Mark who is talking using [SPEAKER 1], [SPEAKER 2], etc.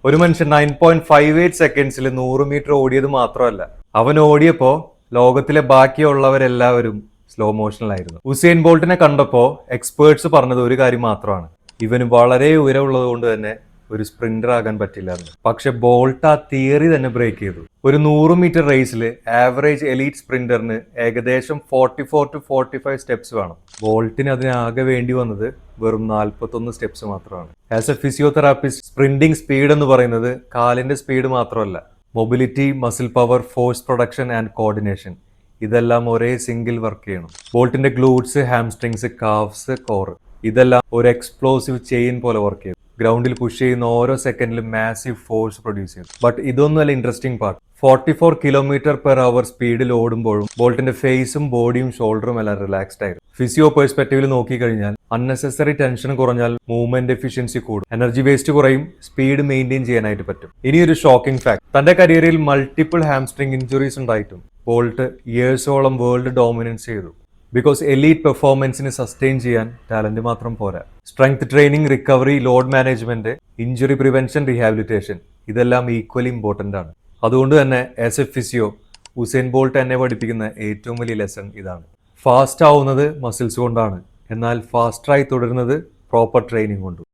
[SPEAKER 1] ഒരു മനുഷ്യൻ 9.58 സെക്കൻഡ്സിൽ 100 മീറ്റർ ഓടിയത് മാത്രമല്ല, അവൻ ഓടിയപ്പോ ലോകത്തിലെ ബാക്കിയുള്ളവരെല്ലാവരും സ്ലോ മോഷനിലായിരുന്നു. ഉസൈൻ ബോൾട്ടിനെ കണ്ടപ്പോ എക്സ്പേർട്സ് പറഞ്ഞത് ഒരു കാര്യം മാത്രമാണ്: ഇവന് വളരെ ഉയരമുള്ളത് കൊണ്ട് തന്നെ ഒരു സ്പ്രിന്റർ ആകാൻ പറ്റില്ല എന്ന്. പക്ഷെ ബോൾട്ട് ആ തിയറി തന്നെ ബ്രേക്ക് ചെയ്തു. ഒരു 100 മീറ്റർ റേസിൽ ആവറേജ് എലീറ്റ് സ്പ്രിന്ററിന് ഏകദേശം 44 to 45 സ്റ്റെപ്സ് വേണം. ബോൾട്ടിന് അതിനാകെ വേണ്ടി വന്നത് വെറും 41 സ്റ്റെപ്സ് മാത്രമാണ്. As A physiotherapist, sprinting speed എന്ന് പറയുന്നത് കാലിന്റെ സ്പീഡ് മാത്രമല്ല, mobility, muscle power, force production and coordination, ഇതെല്ലാം ഒരേ സിംഗിൾ വർക്ക് ചെയ്യണം. ബോൾട്ടിന്റെ ഗ്ലൂട്ട്സ്, ഹാംസ്ട്രിങ്സ്, കാഫ്സ്, കോർ, ഇതെല്ലാം ഒരു എക്സ്പ്ലോസീവ് ചെയിൻ പോലെ വർക്ക് ചെയ്യും. ഗ്രൗണ്ടിൽ പുഷ് ചെയ്യുന്ന ഓരോ സെക്കൻഡിലും മാസീവ് ഫോഴ്സ് പ്രൊഡ്യൂസ് ചെയ്യും. ബട്ട് ഇതൊന്നുമല്ല ഇൻട്രസ്റ്റിംഗ് പാർട്ട്. 44 km/h സ്പീഡിൽ ഓടുമ്പോഴും ബോൾട്ടിന്റെ ഫേസും ബോഡിയും ഷോൾഡറും എല്ലാം റിലാക്സ്ഡ് ആയിരുന്നു. ഫിസിയോ പെർസ്പെക്റ്റീവിൽ നോക്കിക്കഴിഞ്ഞാൽ അൺനെസസറി ടെൻഷൻ കുറഞ്ഞാൽ മൂവ്മെന്റ് എഫിഷ്യൻസി കൂടും, എനർജി വേസ്റ്റ് കുറയും, സ്പീഡ് മെയിൻറ്റെയിൻ ചെയ്യാനായിട്ട് പറ്റും. ഇനിയൊരു ഷോക്കിംഗ് ഫാക്ട്: തന്റെ കരിയറിൽ മൾട്ടിപ്പിൾ ഹാംസ്ട്രിംഗ് ഇഞ്ചുറീസ് ഉണ്ടായിട്ടും ബോൾട്ട് ഇയേഴ്സോളം വേൾഡ് ഡോമിനൻസ് ചെയ്തു. ബിക്കോസ് എലീറ്റ് പെർഫോമൻസിന് സസ്റ്റെയിൻ ചെയ്യാൻ ടാലന്റ് മാത്രം പോരാ. Strength training, recovery, load management, injury prevention, rehabilitation, ഇതെല്ലാം ഈക്വലി ഇമ്പോർട്ടന്റ് ആണ്. അതുകൊണ്ട് തന്നെ as A physio, Usain bolt എന്നെ പഠിപ്പിക്കുന്ന ഏറ്റവും വലിയ ലെസൺ ഇതാണ്: ഫാസ്റ്റ് ആവുന്നത് മസിൽസ് കൊണ്ടാണ്, എന്നാൽ ഫാസ്റ്ററായി തുടരുന്നത് പ്രോപ്പർ ട്രെയിനിങ് കൊണ്ടും.